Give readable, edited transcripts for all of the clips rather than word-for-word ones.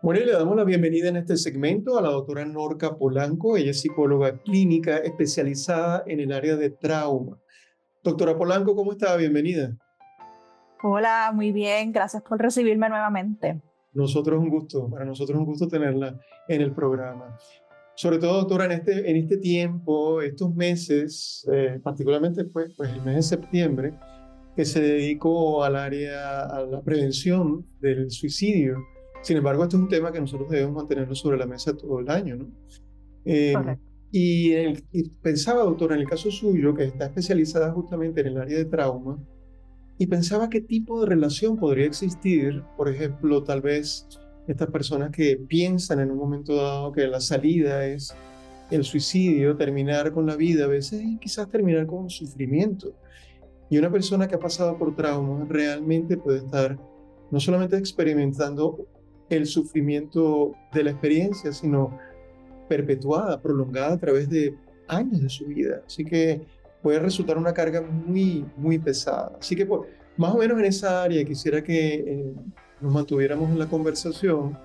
Bueno, y le damos la bienvenida en este segmento a la doctora Norca Polanco. Ella es psicóloga clínica especializada en el área de trauma. Doctora Polanco, ¿cómo está? Bienvenida. Hola, muy bien, gracias por recibirme nuevamente. Nosotros un gusto, para nosotros un gusto tenerla en el programa. Sobre todo, doctora, en este tiempo, estos meses, particularmente pues el mes de septiembre, que se dedicó al área, a la prevención del suicidio. Sin embargo, este es un tema que nosotros debemos mantenerlo sobre la mesa todo el año, ¿no? Eh, Correcto. y pensaba, doctora, en el caso suyo, que está especializada justamente en el área de trauma, y pensaba qué tipo de relación podría existir, por ejemplo, tal vez estas personas que piensan en un momento dado que la salida es el suicidio, terminar con la vida, a veces y quizás terminar con sufrimiento. Y una persona que ha pasado por trauma realmente puede estar no solamente experimentando el sufrimiento de la experiencia, sino perpetuada, prolongada a través de años de su vida. Así que puede resultar una carga muy, muy pesada. Así que más o menos en esa área quisiera que nos mantuviéramos en la conversación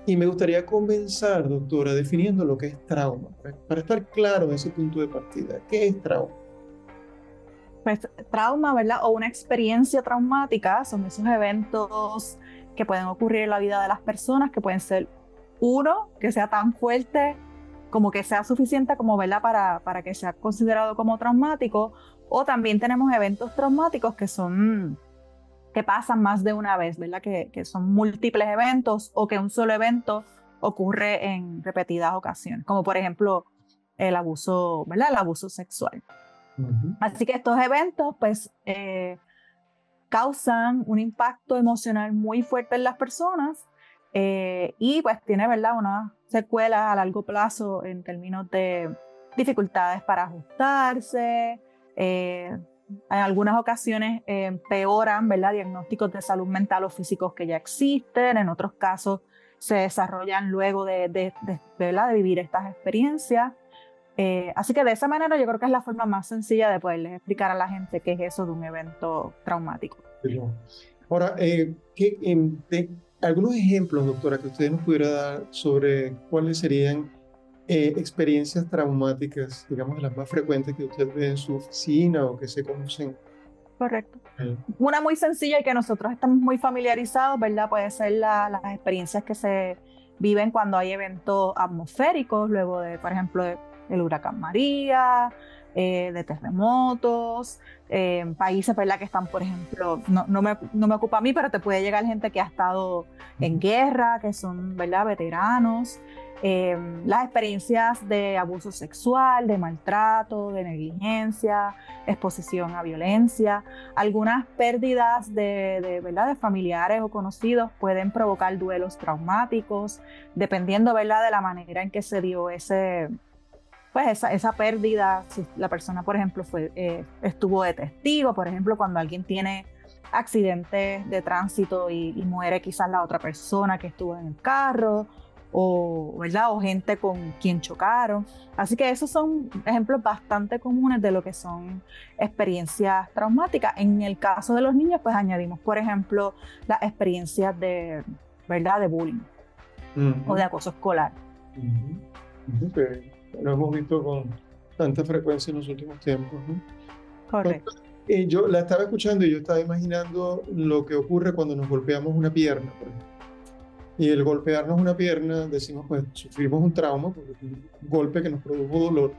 y me gustaría comenzar, doctora, definiendo lo que es trauma, para estar claro en ese punto de partida. ¿Qué es trauma? Pues trauma, ¿verdad? O una experiencia traumática son esos eventos que pueden ocurrir en la vida de las personas, que pueden ser uno, que sea tan fuerte como que sea suficiente como, ¿verdad? Para que sea considerado como traumático. O también tenemos eventos traumáticos que pasan más de una vez, ¿verdad? Que son múltiples eventos o que un solo evento ocurre en repetidas ocasiones, como por ejemplo el abuso, ¿verdad? El abuso sexual. Ujú. Así que estos eventos, pues, causan un impacto emocional muy fuerte en las personas y pues tiene, ¿verdad? Una secuela a largo plazo en términos de dificultades para ajustarse. En algunas ocasiones empeoran, ¿verdad? Diagnósticos de salud mental o físicos que ya existen. En otros casos se desarrollan luego ¿verdad? De vivir estas experiencias. Así que de esa manera yo creo que es la forma más sencilla de poderles explicar a la gente qué es eso de un evento traumático. Pero, ahora, algunos ejemplos, doctora, que usted nos pudiera dar sobre cuáles serían experiencias traumáticas, digamos, de las más frecuentes que usted ve en su oficina o que se conocen. Correcto. Eh, Una muy sencilla y que nosotros estamos muy familiarizados, ¿verdad? Puede ser las experiencias que se viven cuando hay eventos atmosféricos, luego de, por ejemplo, el huracán María, de terremotos, países, ¿verdad? Que están, por ejemplo, no me ocupa a mí, pero te puede llegar gente que ha estado en Ujú. guerra, que son, ¿verdad? Veteranos. Las experiencias de abuso sexual, de maltrato, de negligencia, exposición a violencia. Algunas pérdidas ¿verdad? De familiares o conocidos pueden provocar duelos traumáticos, dependiendo, ¿verdad? De la manera en que se dio pues esa pérdida. Si la persona, por ejemplo, estuvo de testigo, por ejemplo, cuando alguien tiene accidentes de tránsito y muere quizás la otra persona que estuvo en el carro, o, ¿verdad? O gente con quien chocaron. Así que esos son ejemplos bastante comunes de lo que son experiencias traumáticas. En el caso de los niños, pues añadimos, por ejemplo, las experiencias ¿verdad? De bullying o de Ujú. acoso escolar. Ujú. Ujú. Que lo hemos visto con tanta frecuencia en los últimos tiempos, ¿no? Correcto. Doctora, yo la estaba escuchando y yo estaba imaginando lo que ocurre cuando nos golpeamos una pierna, por ejemplo. Y el golpearnos una pierna, decimos, pues sufrimos un trauma, porque es un golpe que nos produjo dolor.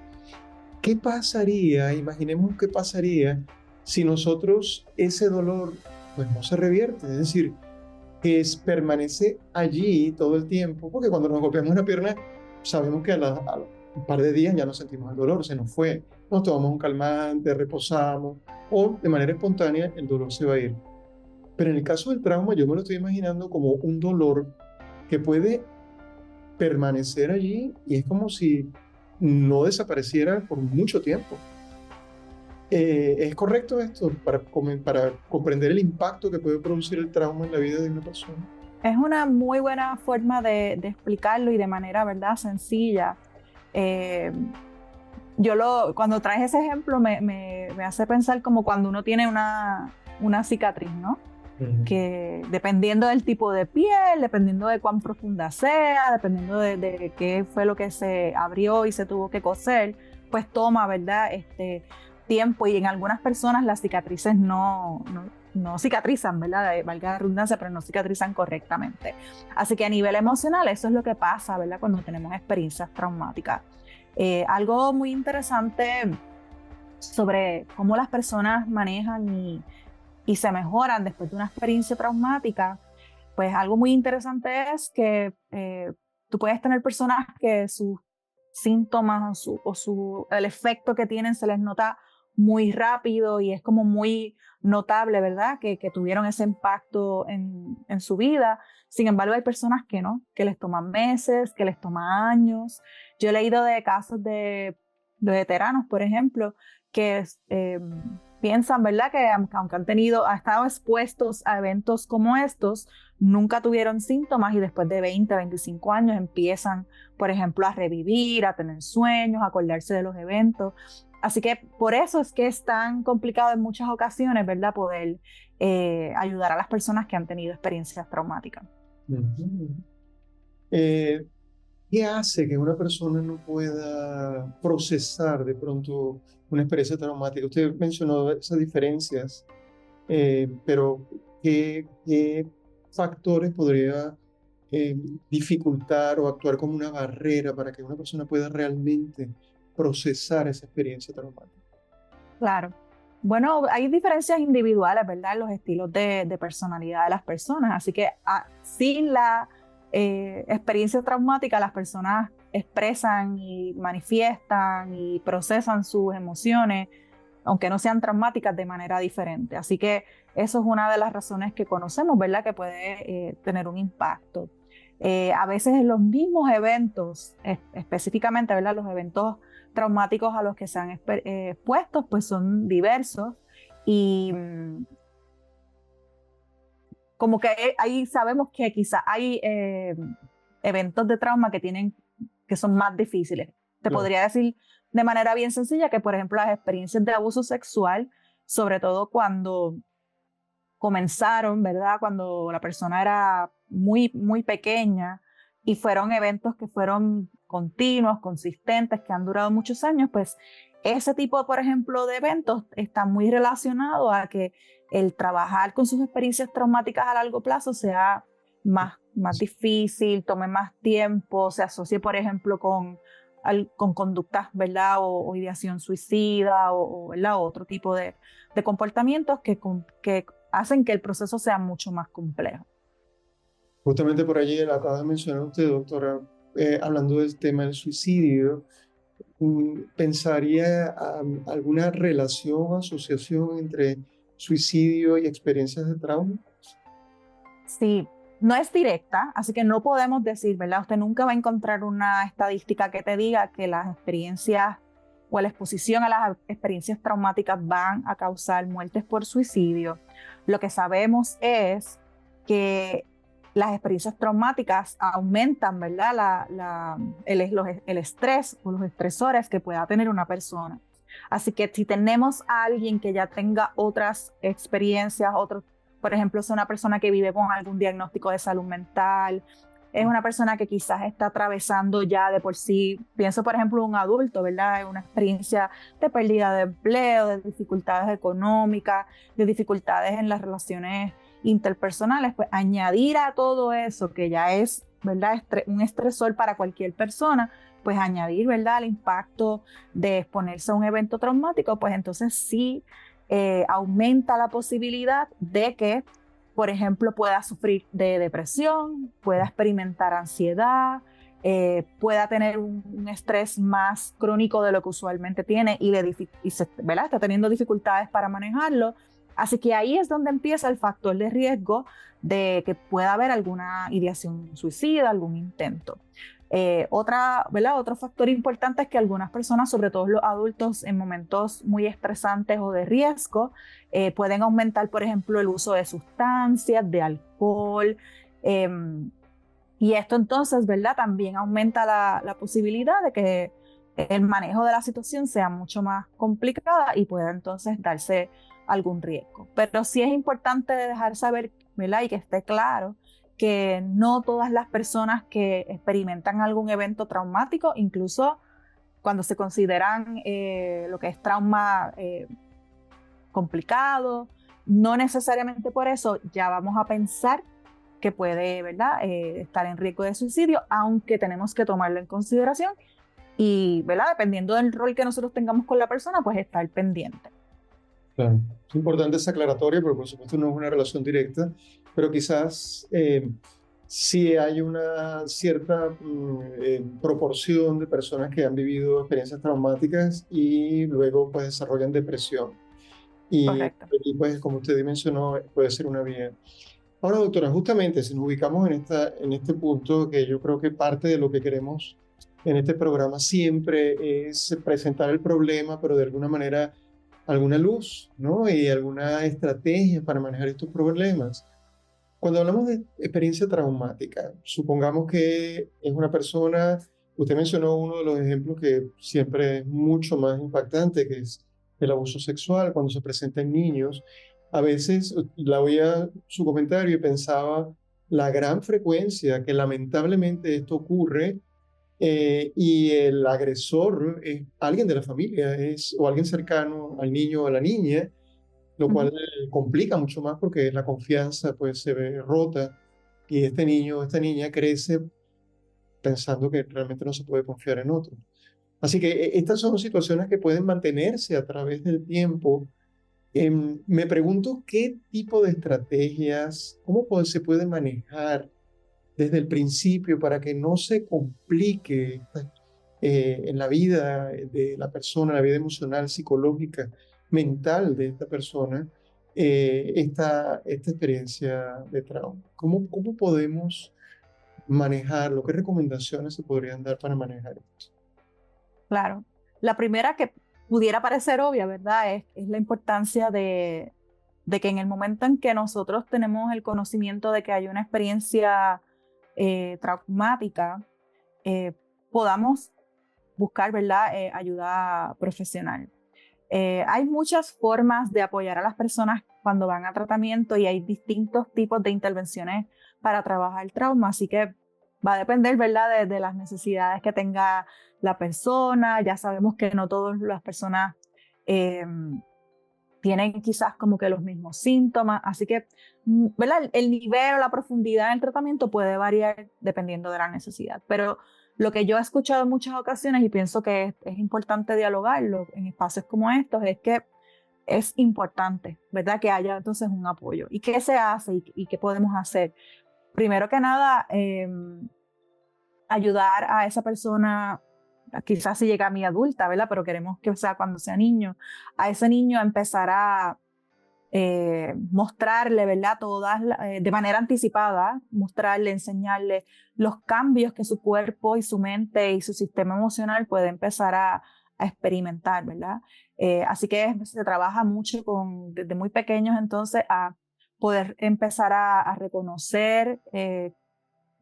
¿Qué pasaría? Imaginemos qué pasaría si nosotros ese dolor pues no se revierte, es decir, permanece allí todo el tiempo, porque cuando nos golpeamos una pierna sabemos que a un par de días ya no sentimos el dolor, se nos fue, nos tomamos un calmante, reposamos o de manera espontánea el dolor se va a ir. Pero en el caso del trauma yo me lo estoy imaginando como un dolor que puede permanecer allí y es como si no desapareciera por mucho tiempo. ¿Es correcto esto para comprender el impacto que puede producir el trauma en la vida de una persona? Es una muy buena forma de explicarlo y de manera, ¿verdad? Sencilla. Eh, Cuando traes ese ejemplo me hace pensar como cuando uno tiene una cicatriz, ¿no? que dependiendo del tipo de piel, dependiendo de cuán profunda sea, dependiendo de qué fue lo que se abrió y se tuvo que coser, pues toma, ¿verdad? Tiempo, y en algunas personas las cicatrices no cicatrizan, ¿verdad? Valga la redundancia, pero no cicatrizan correctamente. Así que a nivel emocional eso es lo que pasa, ¿verdad? Cuando tenemos experiencias traumáticas. Algo muy interesante sobre cómo las personas manejan y se mejoran después de una experiencia traumática, pues algo muy interesante es que tú puedes tener personas que sus síntomas el efecto que tienen se les nota muy rápido y es como muy notable, ¿verdad? Que tuvieron ese impacto en su vida. Sin embargo, hay personas que no, que les toman meses, que les toma años. Yo he leído de casos de veteranos, por ejemplo, que piensan, ¿verdad? Que aunque han estado expuestos a eventos como estos, nunca tuvieron síntomas y después de 20, 25 años empiezan, por ejemplo, a revivir, a tener sueños, a acordarse de los eventos. Así que por eso es que es tan complicado en muchas ocasiones, ¿verdad? Poder ayudar a las personas que han tenido experiencias traumáticas. Eh, ¿Qué hace que una persona no pueda procesar de pronto una experiencia traumática? Usted mencionó esas diferencias, pero ¿qué factores podría eh, dificultar o actuar como una barrera para que una persona pueda realmente procesar esa experiencia traumática? Claro. Bueno, hay diferencias individuales, ¿verdad? En los estilos de personalidad de las personas. Así que sin la experiencia traumática, las personas expresan y manifiestan y procesan sus emociones, aunque no sean traumáticas, de manera diferente. Así que eso es una de las razones que conocemos, ¿verdad? Que puede tener un impacto. A veces en los mismos eventos, específicamente, ¿verdad? Los eventos traumáticos a los que se han expuesto, pues son diversos y como que ahí sabemos que quizá hay eventos de trauma que son más difíciles. Te Claro. podría decir de manera bien sencilla que, por ejemplo, las experiencias de abuso sexual, sobre todo cuando comenzaron, ¿verdad? Cuando la persona era muy, muy pequeña y fueron eventos que fueron continuos, consistentes, que han durado muchos años, pues ese tipo, por ejemplo, de eventos está muy relacionado a que el trabajar con sus experiencias traumáticas a largo plazo sea más difícil, tome más tiempo, se asocie, por ejemplo, con conductas, ¿verdad? O ideación suicida ¿verdad? Otro tipo de comportamientos que hacen que el proceso sea mucho más complejo. Justamente por allí lo acaba de mencionar usted, doctora, hablando del tema del suicidio. ¿Pensaría alguna relación o asociación entre suicidio y experiencias de trauma? Sí, no es directa, así que no podemos decir, ¿verdad? Usted nunca va a encontrar una estadística que te diga que las experiencias o la exposición a las experiencias traumáticas van a causar muertes por suicidio. Lo que sabemos es que las experiencias traumáticas aumentan, ¿verdad? El estrés o los estresores que pueda tener una persona. Así que si tenemos a alguien que ya tenga otras experiencias, por ejemplo, es una persona que vive con algún diagnóstico de salud mental, es una persona que quizás está atravesando ya de por sí, pienso por ejemplo un adulto, ¿verdad? Una experiencia de pérdida de empleo, de dificultades económicas, de dificultades en las relaciones interpersonales, pues añadir a todo eso que ya es, ¿verdad? Un estresor para cualquier persona, pues añadir, ¿verdad? El impacto de exponerse a un evento traumático, pues entonces sí aumenta la posibilidad de que, por ejemplo, pueda sufrir de depresión, pueda experimentar ansiedad, pueda tener un estrés más crónico de lo que usualmente tiene ¿verdad? Está teniendo dificultades para manejarlo. Así que ahí es donde empieza el factor de riesgo de que pueda haber alguna ideación suicida, algún intento. ¿verdad? Otro factor importante es que algunas personas, sobre todo los adultos, en momentos muy estresantes o de riesgo, pueden aumentar, por ejemplo, el uso de sustancias, de alcohol. Eh, y esto entonces, ¿verdad? También aumenta la posibilidad de que el manejo de la situación sea mucho más complicada y pueda entonces darse algún riesgo. Pero sí es importante dejar saber, ¿verdad? Y que esté claro que no todas las personas que experimentan algún evento traumático, incluso cuando se consideran lo que es trauma complicado, no necesariamente por eso ya vamos a pensar que puede, ¿verdad? Estar en riesgo de suicidio, aunque tenemos que tomarlo en consideración y, ¿verdad? Dependiendo del rol que nosotros tengamos con la persona, pues estar pendiente. Claro. Es importante esa aclaratoria, porque por supuesto no es una relación directa, pero quizás sí hay una cierta proporción de personas que han vivido experiencias traumáticas y luego pues desarrollan depresión. Correcto. Y pues como usted mencionó, puede ser una vía. Ahora, doctora, justamente si nos ubicamos en este punto, que yo creo que parte de lo que queremos en este programa siempre es presentar el problema, pero de alguna manera alguna luz, ¿no? Y alguna estrategia para manejar estos problemas. Cuando hablamos de experiencia traumática, supongamos que es una persona, usted mencionó uno de los ejemplos que siempre es mucho más impactante, que es el abuso sexual cuando se presenta en niños. A veces la oía su comentario y pensaba la gran frecuencia que lamentablemente esto ocurre y el agresor es alguien de la familia o alguien cercano al niño o a la niña, lo cual Ujú. complica mucho más porque la confianza pues se ve rota y este niño o esta niña crece pensando que realmente no se puede confiar en otro. Así que estas son situaciones que pueden mantenerse a través del tiempo. Me pregunto qué tipo de estrategias, se puede manejar desde el principio para que no se complique en la vida de la persona, la vida emocional, psicológica, mental de esta persona, esta experiencia de trauma. ¿Cómo podemos manejarlo? ¿Qué recomendaciones se podrían dar para manejar esto? Claro. La primera que pudiera parecer obvia, ¿verdad? Es la importancia de que en el momento en que nosotros tenemos el conocimiento de que hay una experiencia traumática, eh, podamos buscar, ¿verdad? Ayuda profesional. Hay muchas formas de apoyar a las personas cuando van a tratamiento y hay distintos tipos de intervenciones para trabajar el trauma, así que va a depender, ¿verdad? De las necesidades que tenga la persona. Ya sabemos que no todas las personas eh, tienen quizás como que los mismos síntomas, así que, ¿verdad? El nivel o la profundidad del tratamiento puede variar dependiendo de la necesidad, pero lo que yo he escuchado en muchas ocasiones y pienso que es importante dialogarlo en espacios como estos es que es importante, ¿verdad? Que haya entonces un apoyo. ¿Y qué se hace y qué podemos hacer? Primero que nada, ayudar a esa persona, quizás si llega a mi adulta, ¿verdad? Pero queremos que sea cuando sea niño, a ese niño a empezar a mostrarle, ¿verdad? De manera anticipada, mostrarle, enseñarle los cambios que su cuerpo y su mente y su sistema emocional puede empezar a experimentar, ¿verdad? Así que se trabaja mucho desde muy pequeños entonces a poder empezar a reconocer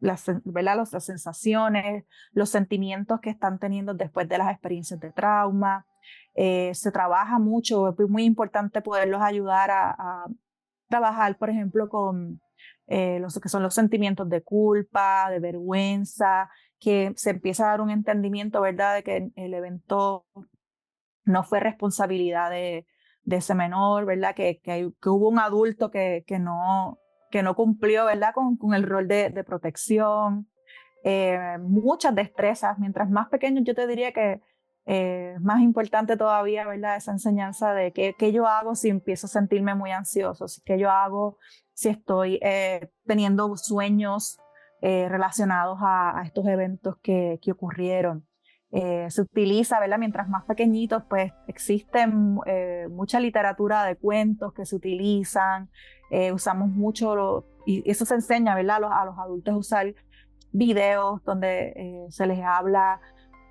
¿verdad? Las sensaciones, los sentimientos que están teniendo después de las experiencias de trauma. Se trabaja mucho, es muy importante poderlos ayudar a trabajar, por ejemplo, con los que son los sentimientos de culpa, de vergüenza, que se empieza a dar un entendimiento, ¿verdad?, de que el evento no fue responsabilidad de ese menor, ¿verdad? Que hubo un adulto que no cumplió, ¿verdad? Con el rol de protección. Muchas destrezas, mientras más pequeños yo te diría que es más importante todavía, ¿verdad? Esa enseñanza de qué yo hago si empiezo a sentirme muy ansioso, qué yo hago si estoy teniendo sueños relacionados a estos eventos que ocurrieron. Se utiliza, ¿verdad? Mientras más pequeñitos, pues existen mucha literatura de cuentos que se utilizan, usamos mucho, y eso se enseña, ¿verdad? A los adultos a usar videos donde se les habla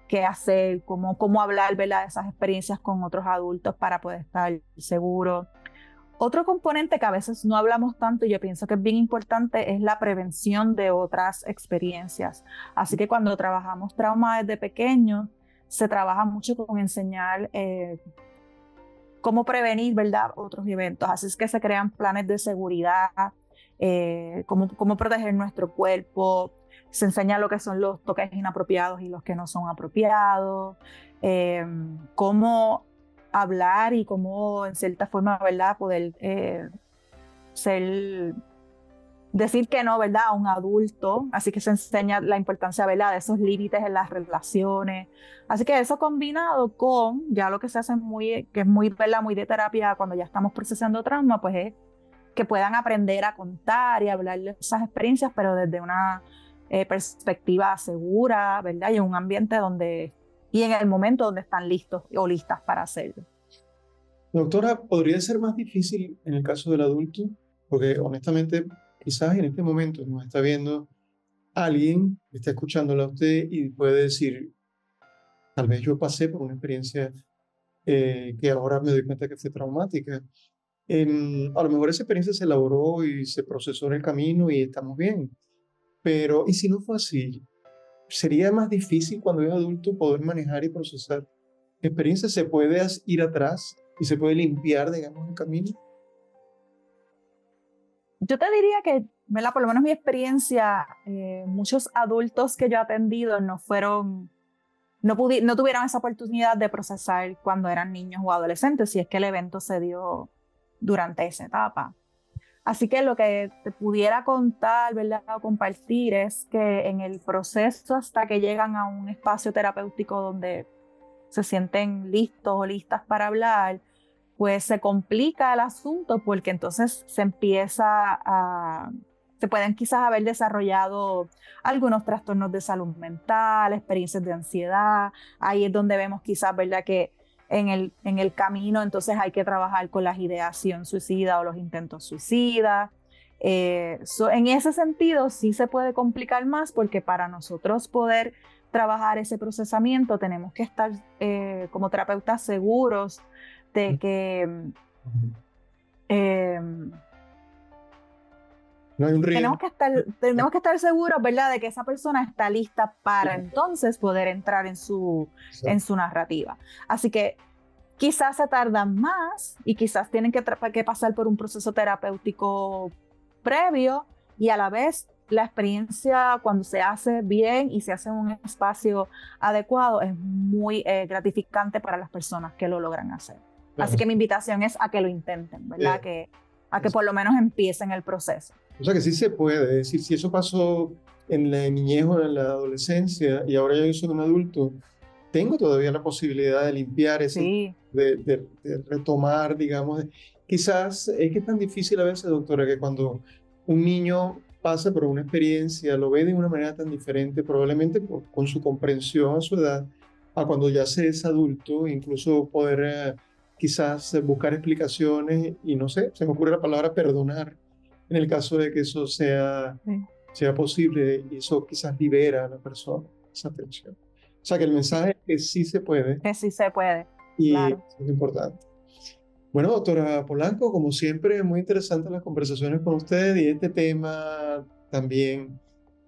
qué hacer, cómo hablar, ¿verdad? De esas experiencias con otros adultos para poder estar seguros. Otro componente que a veces no hablamos tanto y yo pienso que es bien importante es la prevención de otras experiencias. Así que cuando trabajamos trauma desde pequeños, se trabaja mucho con enseñar cómo prevenir, ¿verdad?, otros eventos. Así es que se crean planes de seguridad, cómo proteger nuestro cuerpo, se enseña lo que son los toques inapropiados y los que no son apropiados, cómo hablar y cómo, en cierta forma, ¿verdad?, poder decir que no, ¿verdad?, a un adulto. Así que se enseña la importancia, ¿verdad?, de esos límites en las relaciones. Así que eso combinado con ya lo que se hace que es muy, ¿verdad?, muy de terapia cuando ya estamos procesando trauma, pues es que puedan aprender a contar y hablar de esas experiencias, pero desde una perspectiva segura, ¿verdad?, y en un ambiente y en el momento donde están listos o listas para hacerlo. Doctora, ¿podría ser más difícil en el caso del adulto? Porque honestamente, quizás en este momento nos está viendo alguien, está escuchándola a usted y puede decir, tal vez yo pasé por una experiencia que ahora me doy cuenta que fue traumática. A lo mejor esa experiencia se elaboró y se procesó en el camino y estamos bien. Pero, ¿y si no fue así? ¿Sería más difícil cuando es adulto poder manejar y procesar experiencias? ¿Se puede ir atrás y se puede limpiar, digamos, el camino? Yo te diría que, ¿verdad?, por lo menos mi experiencia, muchos adultos que yo he atendido no tuvieron esa oportunidad de procesar cuando eran niños o adolescentes, si es que el evento se dio durante esa etapa. Así que lo que te pudiera contar, ¿verdad?, o compartir es que en el proceso hasta que llegan a un espacio terapéutico donde se sienten listos o listas para hablar, pues se complica el asunto porque entonces se pueden quizás haber desarrollado algunos trastornos de salud mental, experiencias de ansiedad. Ahí es donde vemos quizás, ¿verdad?, que en el camino entonces hay que trabajar con la ideación suicida o los intentos suicidas. En ese sentido sí se puede complicar más porque para nosotros poder trabajar ese procesamiento tenemos que estar como terapeutas seguros de que No hay un riesgo. tenemos que estar seguros, ¿verdad?, de que esa persona está lista para entonces poder entrar en su narrativa. Así que quizás se tardan más y quizás tienen que pasar por un proceso terapéutico previo, y a la vez la experiencia, cuando se hace bien y se hace en un espacio adecuado, es muy gratificante para las personas que lo logran hacer. Claro. Así que mi invitación es a que lo intenten, ¿verdad? A que por lo menos empiecen el proceso. O sea que sí se puede, es decir, si eso pasó en la niñez o en la adolescencia y ahora yo soy un adulto, tengo todavía la posibilidad de limpiar ese, Sí. de retomar, digamos. Quizás es que es tan difícil a veces, doctora, que cuando un niño pasa por una experiencia, lo ve de una manera tan diferente, probablemente con su comprensión a su edad, a cuando ya se es adulto, incluso poder quizás buscar explicaciones y no sé, se me ocurre la palabra perdonar, en el caso de que eso sea posible, y eso quizás libera a la persona, esa tensión. O sea que el mensaje es que sí se puede. Que sí se puede, Y claro. es importante. Bueno, doctora Polanco, como siempre, muy interesantes las conversaciones con usted, y este tema también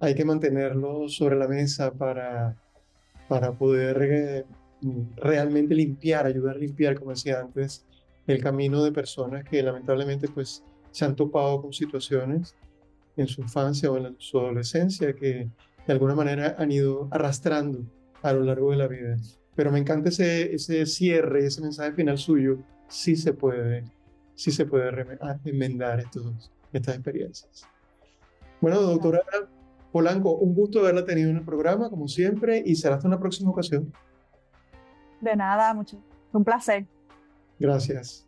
hay que mantenerlo sobre la mesa para poder realmente limpiar, ayudar a limpiar, como decía antes, el camino de personas que lamentablemente pues se han topado con situaciones en su infancia o en su adolescencia que de alguna manera han ido arrastrando a lo largo de la vida. Pero me encanta ese cierre, ese mensaje final suyo. Sí se puede enmendar estas experiencias. Bueno, doctora Polanco, un gusto haberla tenido en el programa, como siempre, y será hasta una próxima ocasión. De nada, un placer. Gracias.